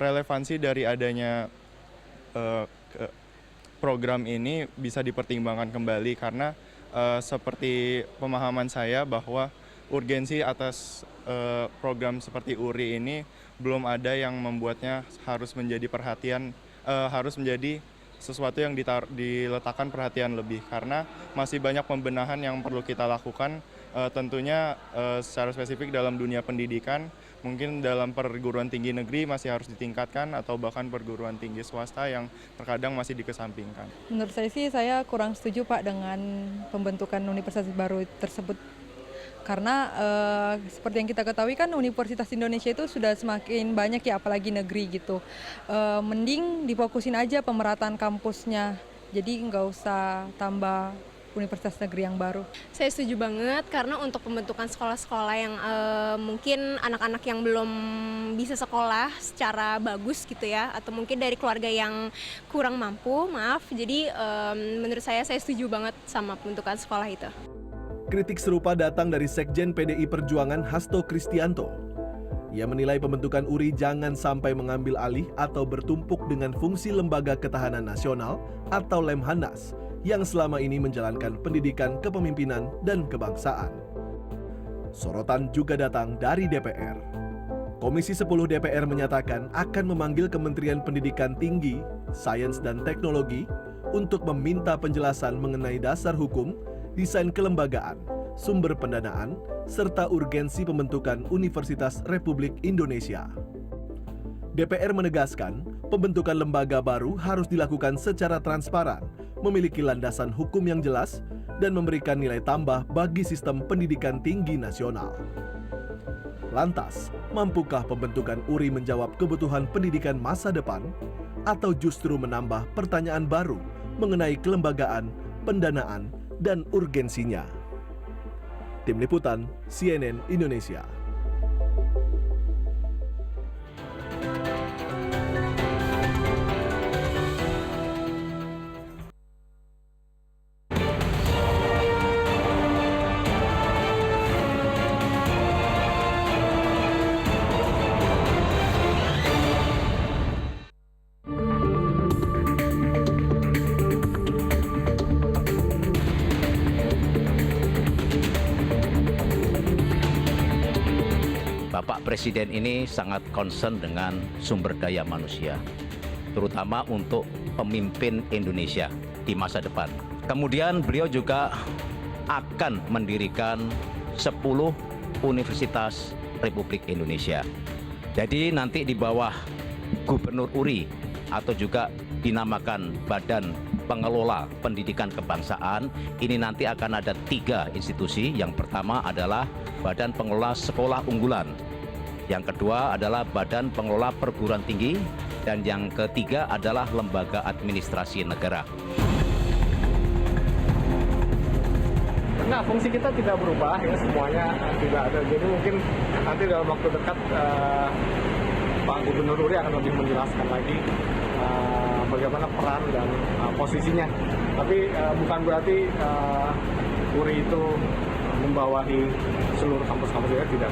relevansi dari adanya program ini bisa dipertimbangkan kembali karena seperti pemahaman saya bahwa urgensi atas program seperti URI ini belum ada yang membuatnya harus menjadi harus menjadi sesuatu yang diletakkan perhatian lebih karena masih banyak pembenahan yang perlu kita lakukan tentunya secara spesifik dalam dunia pendidikan. Mungkin dalam perguruan tinggi negeri masih harus ditingkatkan atau bahkan perguruan tinggi swasta yang terkadang masih dikesampingkan. Menurut saya kurang setuju Pak dengan pembentukan universitas baru tersebut. Karena seperti yang kita ketahui kan Universitas Indonesia itu sudah semakin banyak ya, apalagi negeri gitu. Mending difokusin aja pemerataan kampusnya, jadi nggak usah tambah universitas negeri yang baru. Saya setuju banget karena untuk pembentukan sekolah-sekolah yang mungkin anak-anak yang belum bisa sekolah secara bagus gitu ya, atau mungkin dari keluarga yang kurang mampu, jadi menurut saya setuju banget sama pembentukan sekolah itu. Kritik serupa datang dari Sekjen PDI Perjuangan Hasto Kristianto. Ia menilai pembentukan URI jangan sampai mengambil alih atau bertumpuk dengan fungsi Lembaga Ketahanan Nasional atau Lemhanas yang selama ini menjalankan pendidikan kepemimpinan dan kebangsaan. Sorotan juga datang dari DPR. Komisi 10 DPR menyatakan akan memanggil Kementerian Pendidikan Tinggi, Sains dan Teknologi untuk meminta penjelasan mengenai dasar hukum, desain kelembagaan, sumber pendanaan, serta urgensi pembentukan Universitas Republik Indonesia. DPR menegaskan, pembentukan lembaga baru harus dilakukan secara transparan, memiliki landasan hukum yang jelas, dan memberikan nilai tambah bagi sistem pendidikan tinggi nasional. Lantas, mampukah pembentukan URI menjawab kebutuhan pendidikan masa depan, atau justru menambah pertanyaan baru mengenai kelembagaan, pendanaan, dan urgensinya? Tim Liputan, CNN Indonesia. Bapak Presiden ini sangat concern dengan sumber daya manusia, terutama untuk pemimpin Indonesia di masa depan. Kemudian beliau juga akan mendirikan 10 Universitas Republik Indonesia. Jadi nanti di bawah Gubernur URI atau juga dinamakan Badan Pengelola Pendidikan Kebangsaan, ini nanti akan ada 3 institusi. Yang pertama adalah Badan Pengelola Sekolah Unggulan, yang kedua adalah Badan Pengelola Perguruan Tinggi, dan yang ketiga adalah Lembaga Administrasi Negara. Nah, fungsi kita tidak berubah ya, semuanya tidak ada. Jadi mungkin nanti dalam waktu dekat Pak Gubernur URI akan lebih menjelaskan lagi bagaimana peran dan posisinya. Tapi bukan berarti URI itu membawahi seluruh kampus-kampus ya, tidak.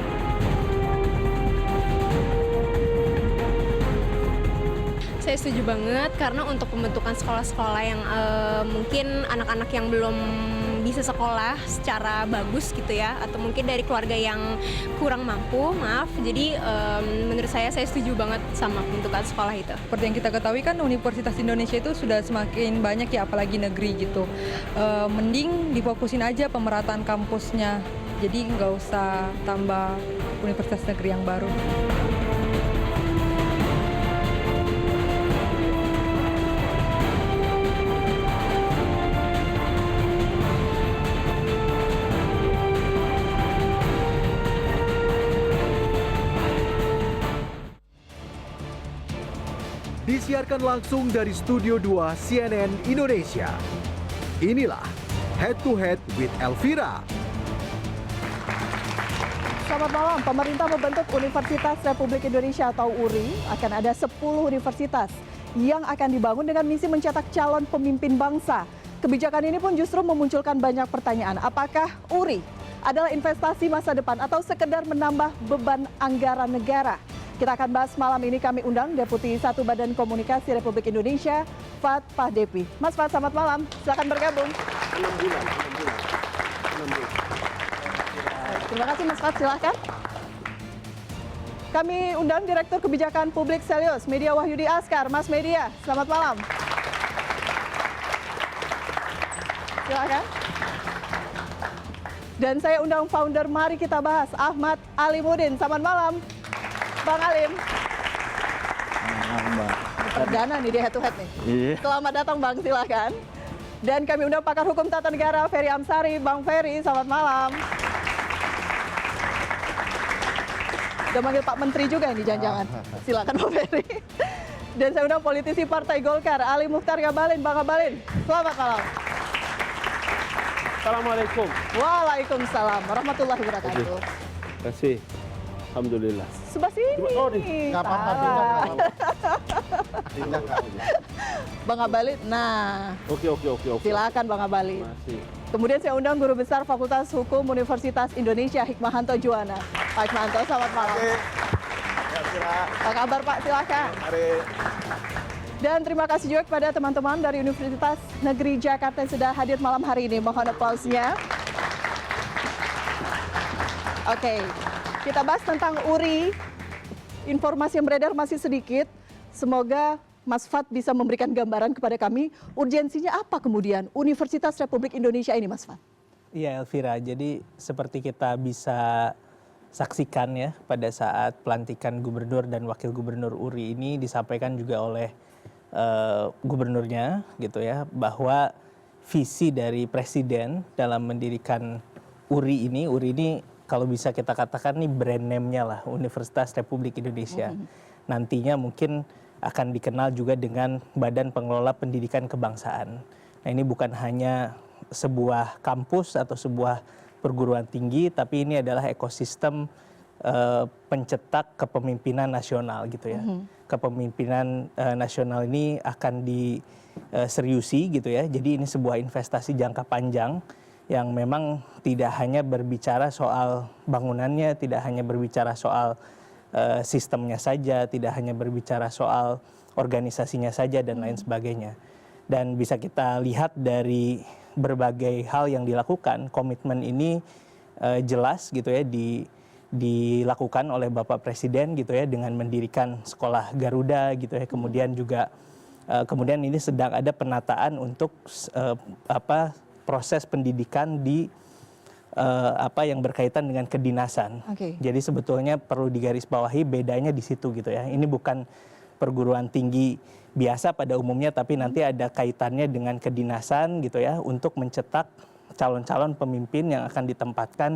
Saya setuju banget karena untuk pembentukan sekolah-sekolah yang mungkin anak-anak yang belum bisa sekolah secara bagus gitu ya, atau mungkin dari keluarga yang kurang mampu, jadi menurut saya setuju banget sama pembentukan sekolah itu. Seperti yang kita ketahui kan Universitas Indonesia itu sudah semakin banyak ya, apalagi negeri gitu. Mending difokusin aja pemerataan kampusnya, jadi nggak usah tambah universitas negeri yang baru. Disiarkan langsung dari Studio 2 CNN Indonesia. Inilah Head to Head with Elvira. Selamat malam. Pemerintah membentuk Universitas Republik Indonesia atau URI. Akan ada 10 universitas yang akan dibangun dengan misi mencetak calon pemimpin bangsa. Kebijakan ini pun justru memunculkan banyak pertanyaan. Apakah URI adalah investasi masa depan atau sekedar menambah beban anggaran negara? Kita akan bahas malam ini, kami undang Deputi 1 Badan Komunikasi Republik Indonesia, Fad Pahdepi. Mas Fad, selamat malam. Silakan bergabung. 6 bulan. Terima kasih Mas Fad, silakan. Kami undang Direktur Kebijakan Publik Selyos, Media Wahyudi Askar. Mas Media, selamat malam. Silakan. Dan saya undang founder Mari Kita Bahas, Ahmad Alimuddin. Selamat malam, Bang Alim. Perdana nih dia head to head nih. Selamat datang Bang, silakan. Dan kami undang pakar hukum tata negara Ferry Amsari. Bang Ferry, selamat malam. Udah manggil Pak Menteri juga ini jangan-jangan. Silakan Pak Ferry. Dan saya undang politisi Partai Golkar, Ali Mukhtar Ngabalin. Bang Ngabalin, selamat malam. Assalamualaikum. Waalaikumsalam warahmatullahi wabarakatuh. Terima kasih. Alhamdulillah. Sebelah sini. Oh, nggak apa-apa. Bang Ngabalin, nah Oke. silakan Bang Ngabalin. Masih. Kemudian saya undang Guru Besar Fakultas Hukum Universitas Indonesia, Hikmahanto Juwana. Pak Hikmahanto, selamat malam. Apa kabar Pak? Silakan. Dan terima kasih juga kepada teman-teman dari Universitas Negeri Jakarta yang sudah hadir malam hari ini. Mohon aplausnya. Oke, kita bahas tentang URI. Informasi yang beredar masih sedikit. Semoga Mas Fad bisa memberikan gambaran kepada kami. Urgensinya apa kemudian Universitas Republik Indonesia ini, Mas Fad? Iya Elvira, jadi seperti kita bisa saksikan ya pada saat pelantikan gubernur dan wakil gubernur URI ini disampaikan juga oleh gubernurnya gitu ya, bahwa visi dari presiden dalam mendirikan URI ini kalau bisa kita katakan nih brand name-nya lah, Universitas Republik Indonesia. Nantinya mungkin akan dikenal juga dengan Badan Pengelola Pendidikan Kebangsaan. Nah ini bukan hanya sebuah kampus atau sebuah perguruan tinggi, tapi ini adalah ekosistem pencetak kepemimpinan nasional gitu ya. Kepemimpinan nasional ini akan diseriusi gitu ya. Jadi ini sebuah investasi jangka panjang yang memang tidak hanya berbicara soal bangunannya, tidak hanya berbicara soal sistemnya saja, tidak hanya berbicara soal organisasinya saja dan lain sebagainya. Dan bisa kita lihat dari berbagai hal yang dilakukan, komitmen ini jelas gitu ya dilakukan oleh Bapak Presiden gitu ya dengan mendirikan sekolah Garuda gitu ya. Kemudian juga kemudian ini sedang ada penataan untuk proses pendidikan di yang berkaitan dengan kedinasan. Jadi sebetulnya perlu digarisbawahi bedanya di situ gitu ya. Ini bukan perguruan tinggi biasa pada umumnya, tapi nanti ada kaitannya dengan kedinasan gitu ya, untuk mencetak calon-calon pemimpin yang akan ditempatkan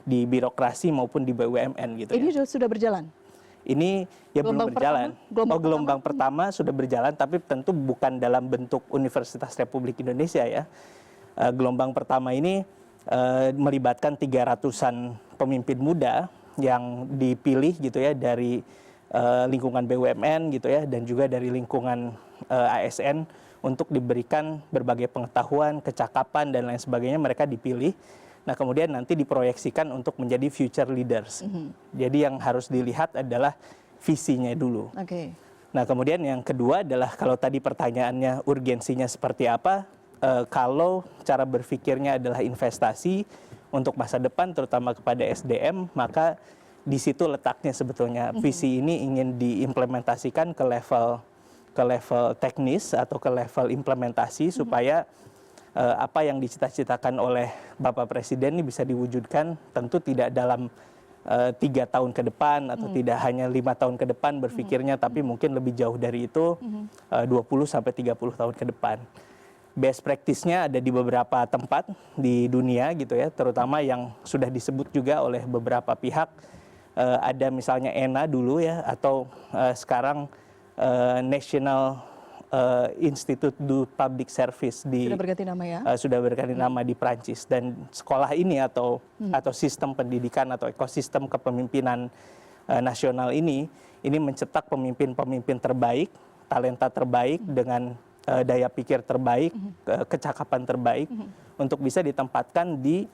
di birokrasi maupun di BUMN gitu. Ini ya. sudah berjalan? Ini ya belum berjalan. Gelombang pertama sudah berjalan, tapi tentu bukan dalam bentuk Universitas Republik Indonesia ya. Gelombang pertama ini melibatkan 300-an pemimpin muda yang dipilih gitu ya dari lingkungan BUMN gitu ya, dan juga dari lingkungan ASN untuk diberikan berbagai pengetahuan, kecakapan dan lain sebagainya. Mereka dipilih. Nah kemudian nanti diproyeksikan untuk menjadi future leaders. Jadi yang harus dilihat adalah visinya dulu. Nah kemudian yang kedua adalah kalau tadi pertanyaannya urgensinya seperti apa, kalau cara berpikirnya adalah investasi untuk masa depan terutama kepada SDM, maka di situ letaknya sebetulnya. Visi ini ingin diimplementasikan ke level teknis atau ke level implementasi supaya apa yang dicita-citakan oleh Bapak Presiden ini bisa diwujudkan, tentu tidak dalam 3 tahun ke depan atau tidak hanya 5 tahun ke depan berpikirnya, tapi mungkin lebih jauh dari itu, 20 sampai 30 tahun ke depan. Best practice-nya ada di beberapa tempat di dunia gitu ya, terutama yang sudah disebut juga oleh beberapa pihak. Ada misalnya ENA dulu ya, atau sekarang National Institute du Public Service sudah berganti nama ya? Sudah berganti nama di Prancis. Dan sekolah ini atau sistem pendidikan atau ekosistem kepemimpinan nasional ini mencetak pemimpin-pemimpin terbaik, talenta terbaik dengan daya pikir terbaik, kecakapan terbaik untuk bisa ditempatkan di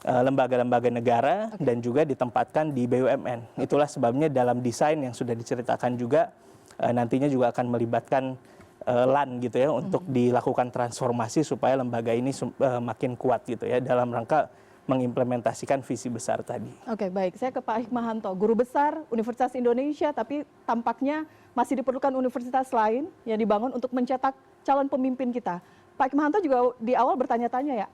lembaga-lembaga negara dan juga ditempatkan di BUMN. Itulah sebabnya dalam desain yang sudah diceritakan juga nantinya juga akan melibatkan LAN gitu ya untuk dilakukan transformasi supaya lembaga ini makin kuat gitu ya dalam rangka mengimplementasikan visi besar tadi. Oke, baik. Saya ke Pak Hikmahanto, guru besar Universitas Indonesia, tapi tampaknya masih diperlukan universitas lain yang dibangun untuk mencetak calon pemimpin kita. Pak Hikmahanto juga di awal bertanya-tanya ya,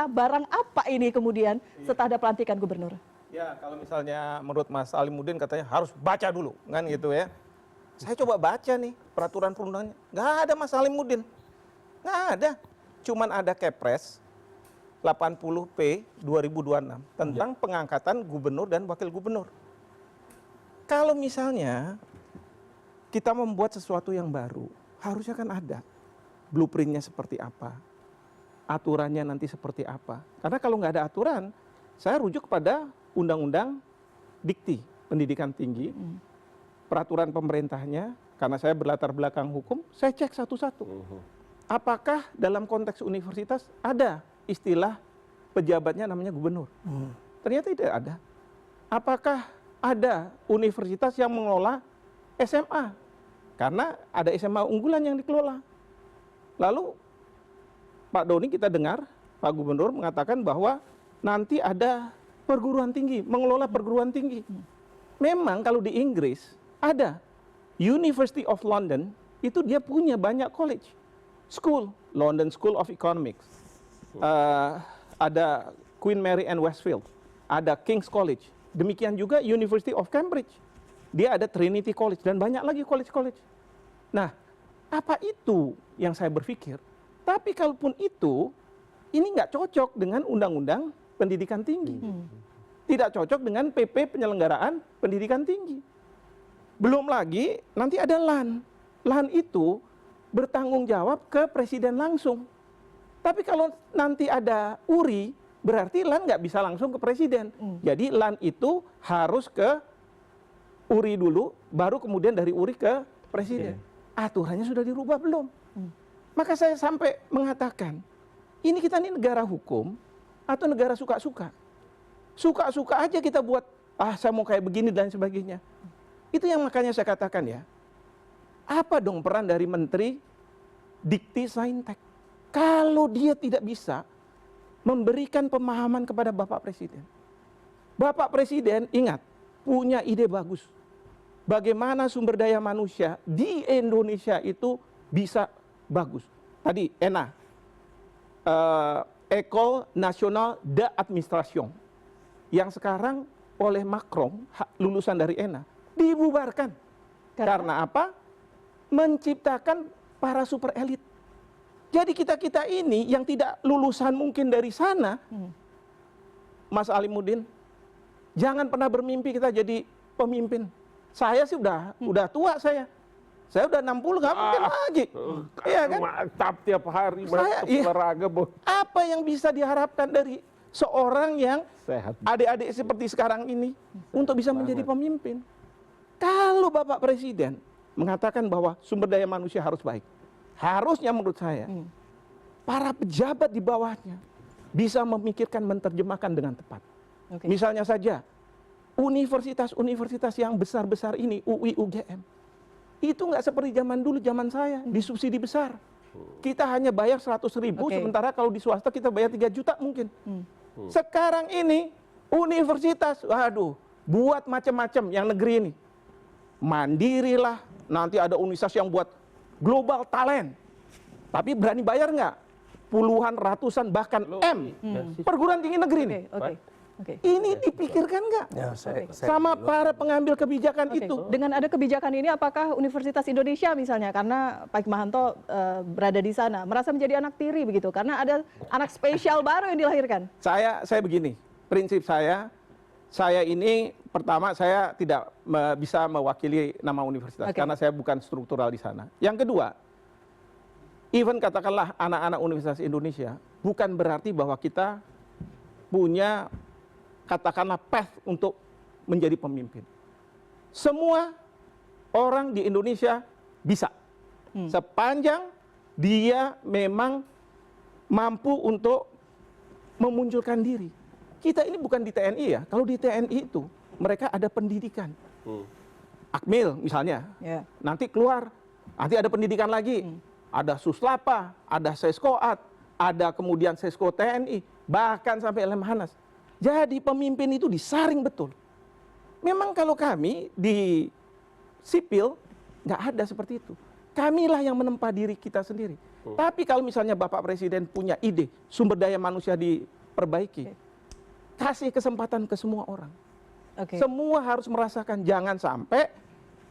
barang apa ini kemudian setelah ada pelantikan gubernur? Ya, kalau misalnya menurut Mas Alimuddin katanya harus baca dulu, kan gitu ya. Saya coba baca nih peraturan perundangannya, nggak ada Mas Alimuddin, nggak ada. Cuman ada Kepres 80P 2026 tentang pengangkatan gubernur dan wakil gubernur. Kalau misalnya kita membuat sesuatu yang baru, harusnya kan ada blueprintnya seperti apa, aturannya nanti seperti apa. Karena kalau nggak ada aturan, saya rujuk kepada Undang-Undang Dikti Pendidikan Tinggi, peraturan pemerintahnya, karena saya berlatar belakang hukum, saya cek satu-satu. Apakah dalam konteks universitas ada istilah pejabatnya namanya gubernur? Ternyata tidak ada. Apakah ada universitas yang mengelola SMA? Karena ada SMA unggulan yang dikelola. Lalu Pak Doni kita dengar, Pak Gubernur mengatakan bahwa nanti ada perguruan tinggi, mengelola perguruan tinggi. Memang kalau di Inggris ada University of London, itu dia punya banyak college, school, London School of Economics, ada Queen Mary and Westfield, ada King's College, demikian juga University of Cambridge, dia ada Trinity College dan banyak lagi college-college. Nah, apa itu yang saya berpikir? Tapi kalaupun itu, ini nggak cocok dengan Undang-Undang Pendidikan Tinggi, tidak cocok dengan PP Penyelenggaraan Pendidikan Tinggi. Belum lagi nanti ada LAN. LAN itu bertanggung jawab ke presiden langsung. Tapi kalau nanti ada URI, berarti LAN nggak bisa langsung ke presiden. Jadi LAN itu harus ke URI dulu, baru kemudian dari URI ke presiden. Aturannya sudah dirubah belum? Maka saya sampai mengatakan, ini kita ini negara hukum atau negara suka-suka? Suka-suka aja kita buat, saya mau kayak begini dan sebagainya. Itu yang makanya saya katakan ya, apa dong peran dari Menteri Dikti Saintek? Kalau dia tidak bisa memberikan pemahaman kepada Bapak Presiden. Bapak Presiden ingat, punya ide bagus. Bagaimana sumber daya manusia di Indonesia itu bisa bagus. Tadi ENA, École Nationale d'Administration, yang sekarang oleh Macron, lulusan dari ENA, dibubarkan. Karena apa? Menciptakan para super elit. Jadi kita-kita ini yang tidak lulusan mungkin dari sana, Mas Alimuddin, jangan pernah bermimpi kita jadi pemimpin. Saya sih udah tua saya. Saya udah 60, nggak mungkin lagi. Iya kan? Mantap tiap hari olahraga, Bu. Apa yang bisa diharapkan dari seorang yang sehat, adik-adik seperti sekarang ini untuk bisa menjadi pemimpin? Kalau Bapak Presiden mengatakan bahwa sumber daya manusia harus baik, harusnya menurut saya para pejabat di bawahnya bisa memikirkan, menerjemahkan dengan tepat. Misalnya saja universitas-universitas yang besar-besar ini, UI, UGM, itu nggak seperti zaman dulu, zaman saya, disubsidi besar. Kita hanya bayar 100.000, sementara kalau di swasta kita bayar 3 juta mungkin. Sekarang ini universitas, waduh, buat macam-macam yang negeri ini. Mandirilah, nanti ada universitas yang buat global talent. Tapi berani bayar nggak? Puluhan, ratusan, bahkan M. Perguruan tinggi negeri ini. Ini dipikirkan nggak? Sama para pengambil kebijakan itu. Dengan ada kebijakan ini, apakah Universitas Indonesia misalnya, karena Pak Hikmahanto berada di sana, merasa menjadi anak tiri begitu? Karena ada anak spesial baru yang dilahirkan. Saya begini, prinsip saya ini pertama saya tidak bisa mewakili nama universitas karena saya bukan struktural di sana. Yang kedua, even katakanlah anak-anak Universitas Indonesia, bukan berarti bahwa kita punya katakanlah path untuk menjadi pemimpin. Semua orang di Indonesia bisa, sepanjang dia memang mampu untuk memunculkan diri. Kita ini bukan di TNI ya. Kalau di TNI itu mereka ada pendidikan. Akmil misalnya. Ya. Nanti keluar, nanti ada pendidikan lagi. Ada Suslapa, ada Seskoat, ada kemudian Sesko TNI, bahkan sampai Lemhanas. Jadi pemimpin itu disaring betul. Memang kalau kami di sipil nggak ada seperti itu. Kamilah yang menempa diri kita sendiri. Tapi kalau misalnya Bapak Presiden punya ide sumber daya manusia diperbaiki, kasih kesempatan ke semua orang. Semua harus merasakan, jangan sampai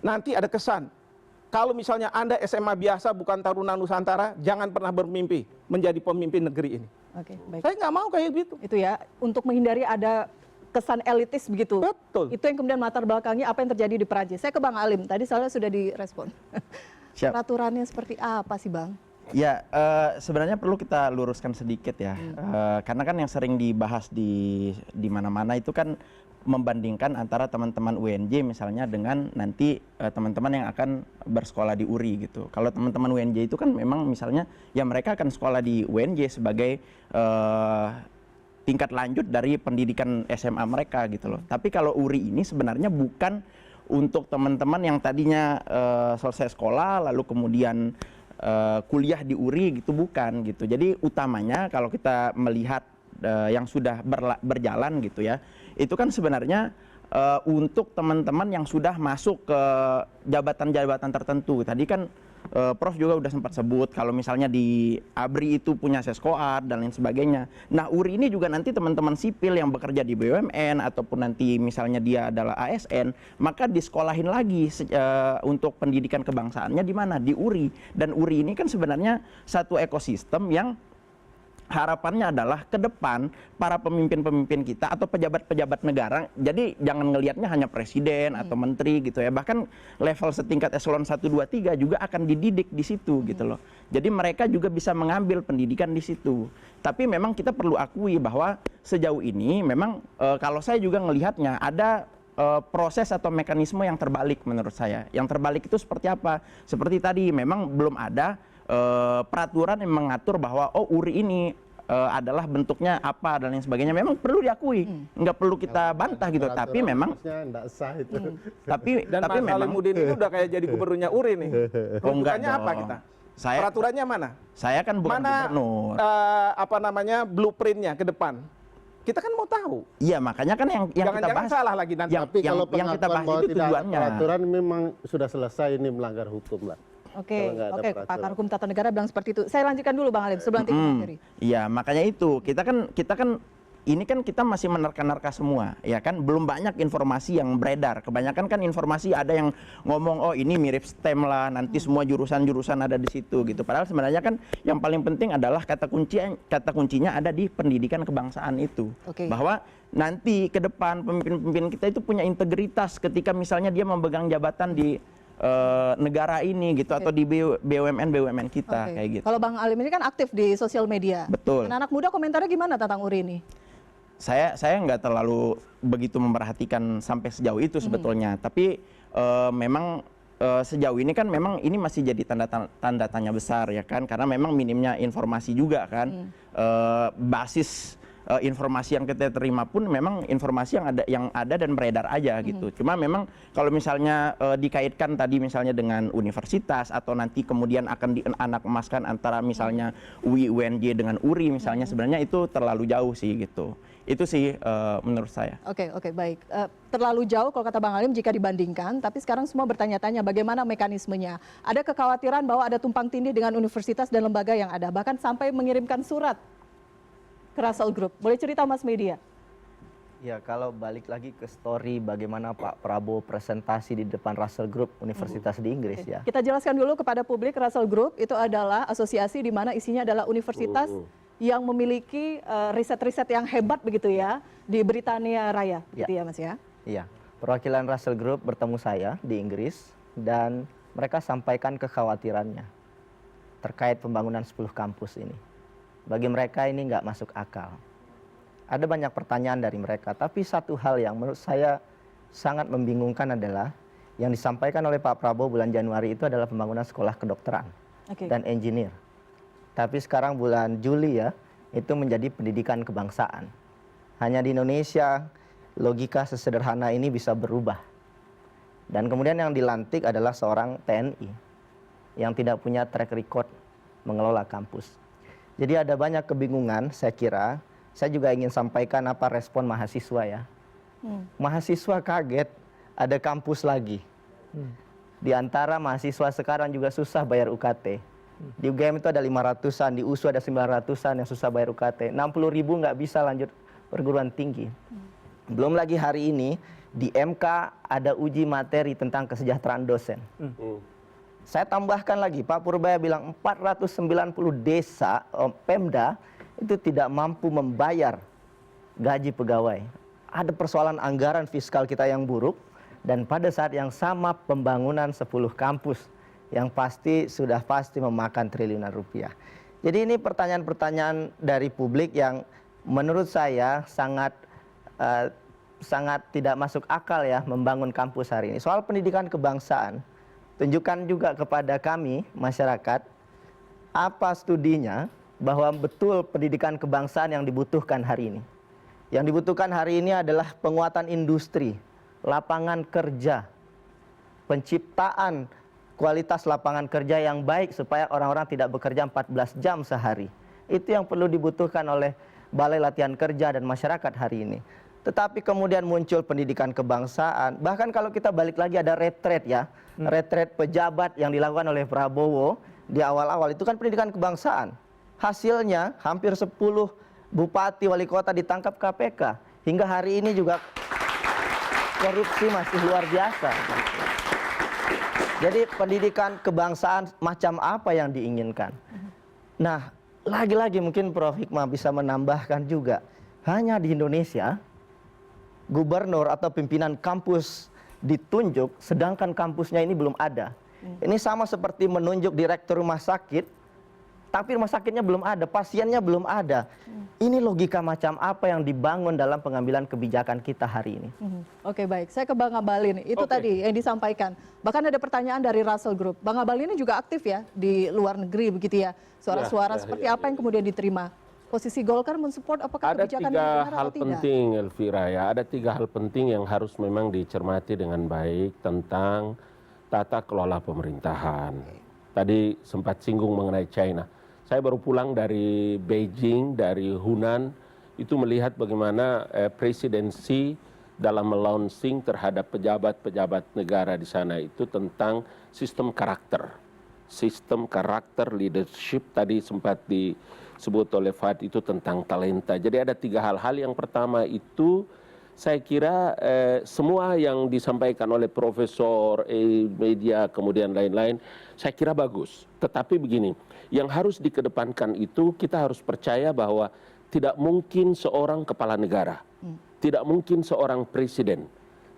nanti ada kesan. Kalau misalnya Anda SMA biasa bukan Taruna Nusantara, jangan pernah bermimpi menjadi pemimpin negeri ini. Baik. Saya nggak mau kayak gitu. Itu ya, untuk menghindari ada kesan elitis begitu. Betul. Itu yang kemudian latar belakangnya apa yang terjadi di Perancis. Saya ke Bang Alim, tadi soalnya sudah direspon. Siap. Peraturannya seperti apa sih Bang? Ya, sebenarnya perlu kita luruskan sedikit ya, karena kan yang sering dibahas di mana-mana itu kan membandingkan antara teman-teman UNJ misalnya dengan nanti teman-teman yang akan bersekolah di URI gitu. Kalau teman-teman UNJ itu kan memang misalnya ya mereka akan sekolah di UNJ sebagai tingkat lanjut dari pendidikan SMA mereka gitu loh. Tapi kalau URI ini sebenarnya bukan untuk teman-teman yang tadinya selesai sekolah lalu kemudian kuliah di URI gitu, bukan gitu. Jadi utamanya kalau kita melihat yang sudah berjalan gitu ya, itu kan sebenarnya untuk teman-teman yang sudah masuk ke jabatan-jabatan tertentu. Tadi kan Prof juga udah sempat sebut kalau misalnya di ABRI itu punya Seskoat dan lain sebagainya. Nah, URI ini juga nanti teman-teman sipil yang bekerja di BUMN ataupun nanti misalnya dia adalah ASN, maka disekolahin lagi untuk pendidikan kebangsaannya di mana? Di URI. Dan URI ini kan sebenarnya satu ekosistem yang harapannya adalah ke depan para pemimpin-pemimpin kita atau pejabat-pejabat negara, jadi jangan ngelihatnya hanya presiden atau menteri gitu ya, bahkan level setingkat eselon 1, 2, 3 juga akan dididik di situ gitu loh. Jadi mereka juga bisa mengambil pendidikan di situ. Tapi memang kita perlu akui bahwa sejauh ini memang kalau saya juga ngelihatnya ada proses atau mekanisme yang terbalik menurut saya. Yang terbalik itu seperti apa? Seperti tadi memang belum ada peraturan yang mengatur bahwa URI ini adalah bentuknya apa dan lain sebagainya. Memang perlu diakui, nggak perlu kita bantah gitu. Tapi memang sah itu. Tapi Mas Alimuddin ini udah kayak jadi gubernurnya URI nih. Peruntukannya apa kita? Peraturannya mana? Saya kan bukan gubernur. Apa namanya blueprintnya ke depan? Kita kan mau tahu. Iya, makanya kan yang kita bahas salah lagi nanti. Tapi kalau yang kita bahas itu tujuannya. Peraturan memang sudah selesai, ini melanggar hukum lah. Oke, pakar hukum tata negara bilang seperti itu. Saya lanjutkan dulu Bang Alim sebelum nanti. Iya, makanya itu kita kan ini kan kita masih menerka-nerka semua, ya kan? Belum banyak informasi yang beredar. Kebanyakan kan informasi ada yang ngomong oh ini mirip STEM lah, nanti semua jurusan-jurusan ada di situ gitu. Padahal sebenarnya kan yang paling penting adalah kata kuncinya ada di pendidikan kebangsaan itu. Bahwa nanti ke depan pemimpin-pemimpin kita itu punya integritas ketika misalnya dia memegang jabatan di negara ini gitu atau di BUMN kita kayak gitu. Kalau Bang Alim ini kan aktif di sosial media. Betul. Anak muda komentarnya gimana tentang URI ini? Saya nggak terlalu begitu memperhatikan sampai sejauh itu sebetulnya. Tapi memang sejauh ini kan memang ini masih jadi tanda tanya besar ya kan, karena memang minimnya informasi juga kan. Basis informasi yang kita terima pun memang informasi yang ada dan beredar aja gitu. Cuma memang kalau misalnya dikaitkan tadi misalnya dengan universitas atau nanti kemudian akan dianak emaskan antara misalnya UI UNJ dengan URI misalnya, sebenarnya itu terlalu jauh sih gitu. Itu sih menurut saya. Oke, baik. Terlalu jauh kalau kata Bang Alim jika dibandingkan, tapi sekarang semua bertanya-tanya bagaimana mekanismenya. Ada kekhawatiran bahwa ada tumpang tindih dengan universitas dan lembaga yang ada, bahkan sampai mengirimkan surat ke Russell Group. Boleh cerita Mas Media? Ya, kalau balik lagi ke story bagaimana Pak Prabowo presentasi di depan Russell Group Universitas di Inggris ya. Kita jelaskan dulu kepada publik, Russell Group itu adalah asosiasi di mana isinya adalah universitas yang memiliki riset-riset yang hebat begitu ya di Britania Raya, gitu ya Mas ya. Iya, perwakilan Russell Group bertemu saya di Inggris dan mereka sampaikan kekhawatirannya terkait pembangunan 10 kampus ini. Bagi mereka ini nggak masuk akal. Ada banyak pertanyaan dari mereka, tapi satu hal yang menurut saya sangat membingungkan adalah yang disampaikan oleh Pak Prabowo bulan Januari itu adalah pembangunan sekolah kedokteran dan engineer. Tapi sekarang bulan Juli ya, itu menjadi pendidikan kebangsaan. Hanya di Indonesia logika sesederhana ini bisa berubah. Dan kemudian yang dilantik adalah seorang TNI yang tidak punya track record mengelola kampus. Jadi ada banyak kebingungan, saya kira. Saya juga ingin sampaikan apa respon mahasiswa ya. Mahasiswa kaget ada kampus lagi. Di antara mahasiswa sekarang juga susah bayar UKT. Di UGM itu ada 500-an, di USU ada 900-an yang susah bayar UKT. 60.000 nggak bisa lanjut perguruan tinggi. Belum lagi hari ini di MK ada uji materi tentang kesejahteraan dosen. Saya tambahkan lagi, Pak Purbaya bilang 490 desa Pemda itu tidak mampu membayar gaji pegawai. Ada persoalan anggaran fiskal kita yang buruk, dan pada saat yang sama pembangunan 10 kampus yang sudah pasti memakan triliunan rupiah. Jadi ini pertanyaan-pertanyaan dari publik yang menurut saya sangat tidak masuk akal ya membangun kampus hari ini. Soal pendidikan kebangsaan, tunjukkan juga kepada kami masyarakat apa studinya bahwa betul pendidikan kebangsaan yang dibutuhkan hari ini. Yang dibutuhkan hari ini adalah penguatan industri, lapangan kerja, penciptaan kualitas lapangan kerja yang baik supaya orang-orang tidak bekerja 14 jam sehari. Itu yang perlu dibutuhkan oleh Balai Latihan Kerja dan masyarakat hari ini. Tetapi kemudian muncul pendidikan kebangsaan. Bahkan kalau kita balik lagi ada retret ya. Retret pejabat yang dilakukan oleh Prabowo di awal-awal itu kan pendidikan kebangsaan. Hasilnya hampir 10 bupati wali kota ditangkap KPK. Hingga hari ini juga korupsi masih luar biasa. Jadi pendidikan kebangsaan macam apa yang diinginkan? Nah, lagi-lagi mungkin Prof. Hikmah bisa menambahkan juga. Hanya di Indonesia gubernur atau pimpinan kampus ditunjuk, sedangkan kampusnya ini belum ada. Ini sama seperti menunjuk direktur rumah sakit, tapi rumah sakitnya belum ada, pasiennya belum ada. Ini logika macam apa yang dibangun dalam pengambilan kebijakan kita hari ini? Oke, baik. Saya ke Bang Abalin. Itu tadi yang disampaikan. Bahkan ada pertanyaan dari Russell Group. Bang Abalin ini juga aktif ya di luar negeri begitu ya. Suara-suara seperti apa yang kemudian diterima? Posisi Golkar mensupport apakah kebijakan ini benar atau tidak? Ada 3 hal penting, Elvira ya. Ada 3 hal penting yang harus memang dicermati dengan baik tentang tata kelola pemerintahan. Tadi sempat singgung mengenai China. Saya baru pulang dari Beijing, dari Hunan, itu melihat bagaimana presidensi dalam melaunching terhadap pejabat-pejabat negara di sana itu tentang sistem karakter. Sistem karakter leadership tadi sempat disebut oleh Fad itu tentang talenta. Jadi ada 3 hal-hal. Yang pertama itu saya kira semua yang disampaikan oleh profesor, media, kemudian lain-lain, saya kira bagus. Tetapi begini, yang harus dikedepankan itu kita harus percaya bahwa tidak mungkin seorang kepala negara, tidak mungkin seorang presiden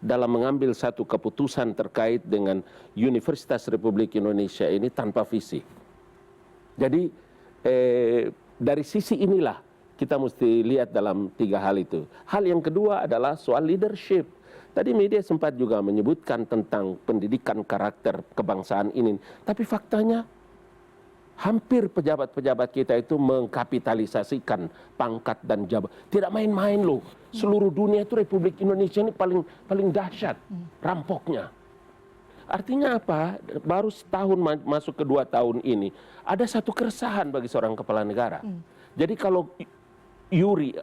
dalam mengambil satu keputusan terkait dengan Universitas Republik Indonesia ini tanpa visi. Jadi dari sisi inilah kita mesti lihat dalam 3 hal itu. Hal yang kedua adalah soal leadership. Tadi media sempat juga menyebutkan tentang pendidikan karakter kebangsaan ini. Tapi faktanya hampir pejabat-pejabat kita itu mengkapitalisasikan pangkat dan jabatan. Tidak main-main loh. Seluruh dunia itu Republik Indonesia ini paling dahsyat rampoknya. Artinya apa? Baru setahun masuk ke 2 tahun ini ada satu keresahan bagi seorang kepala negara. Jadi kalau Uri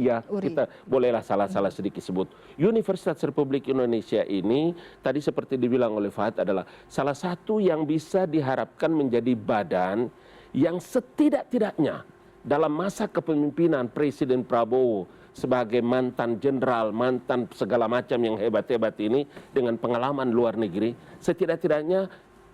ya, kita bolehlah salah-salah sedikit sebut. Universitas Republik Indonesia ini tadi seperti dibilang oleh Fahad adalah salah satu yang bisa diharapkan menjadi badan yang setidak-tidaknya dalam masa kepemimpinan Presiden Prabowo sebagai mantan jenderal, mantan segala macam yang hebat-hebat ini dengan pengalaman luar negeri, setidak-tidaknya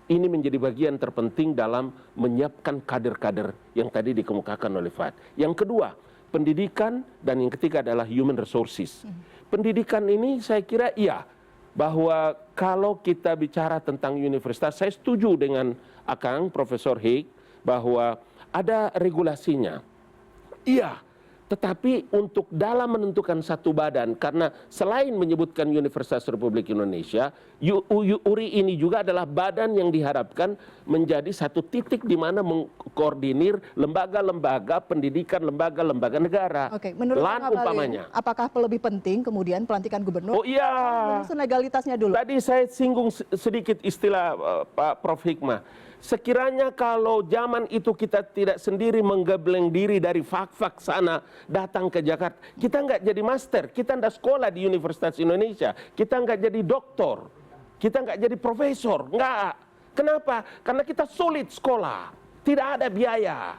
ini menjadi bagian terpenting dalam menyiapkan kader-kader yang tadi dikemukakan oleh Fahad. Yang kedua, pendidikan, dan yang ketiga adalah human resources. Pendidikan ini saya kira iya, bahwa kalau kita bicara tentang universitas, saya setuju dengan Akang, Profesor Hik, bahwa ada regulasinya. Iya, Tetapi untuk dalam menentukan satu badan, karena selain menyebutkan Universitas Republik Indonesia, URI ini juga adalah badan yang diharapkan menjadi satu titik di mana mengkoordinir lembaga-lembaga pendidikan, lembaga-lembaga negara. Oke, menurut LAN Pak umpamanya. Ngabalin, apakah lebih penting kemudian pelantikan gubernur? Oh iya. Menyusun legalitasnya dulu. Tadi saya singgung sedikit istilah Pak Prof. Hikmah. Sekiranya kalau zaman itu kita tidak sendiri menggebleng diri dari fak-fak sana datang ke Jakarta, kita nggak jadi master, kita nggak sekolah di Universitas Indonesia, kita nggak jadi doktor, kita nggak jadi profesor, nggak. Kenapa? Karena kita sulit sekolah, tidak ada biaya.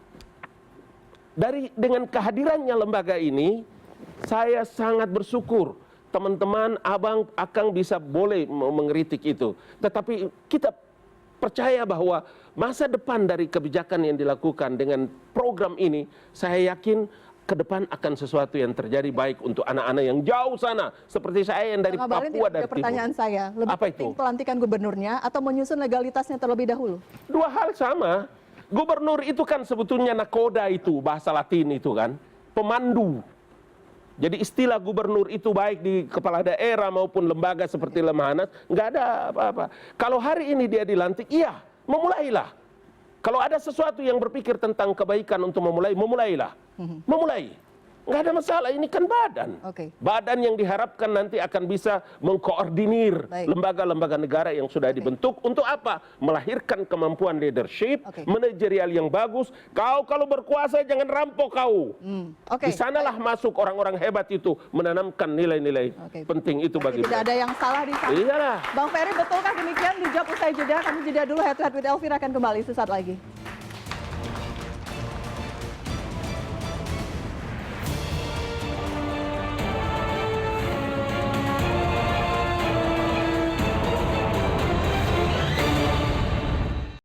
Dengan kehadirannya lembaga ini, saya sangat bersyukur teman-teman, abang, akang bisa boleh mengkritik itu, tetapi kita percaya bahwa masa depan dari kebijakan yang dilakukan dengan program ini, saya yakin ke depan akan sesuatu yang terjadi baik untuk anak-anak yang jauh sana, seperti saya yang dari Papua, dari timur. Pertanyaan saya, lebih Apa penting itu? pelantikan gubernurnya atau menyusun legalitasnya terlebih dahulu? Dua hal sama. Gubernur itu kan sebetulnya nakoda itu, bahasa Latin itu kan, pemandu. Jadi istilah gubernur itu baik di kepala daerah maupun lembaga seperti Lemhanas, nggak ada apa-apa. Kalau hari ini dia dilantik, iya, memulailah. Kalau ada sesuatu yang berpikir tentang kebaikan untuk memulailah. Memulai. Nggak ada masalah, ini kan badan. Badan yang diharapkan nanti akan bisa mengkoordinir lembaga-lembaga negara yang sudah dibentuk. Untuk apa? Melahirkan kemampuan leadership, manajerial yang bagus. Kau kalau berkuasa jangan rampok kau. Di sanalah masuk orang-orang hebat itu, menanamkan nilai-nilai penting itu bagi Tidak ada yang salah di sana. Iyalah. Bang Ferry, betulkah demikian? Dijawab usai jeda. Kami jeda dulu, Head to Head with Elvira akan kembali sesaat lagi.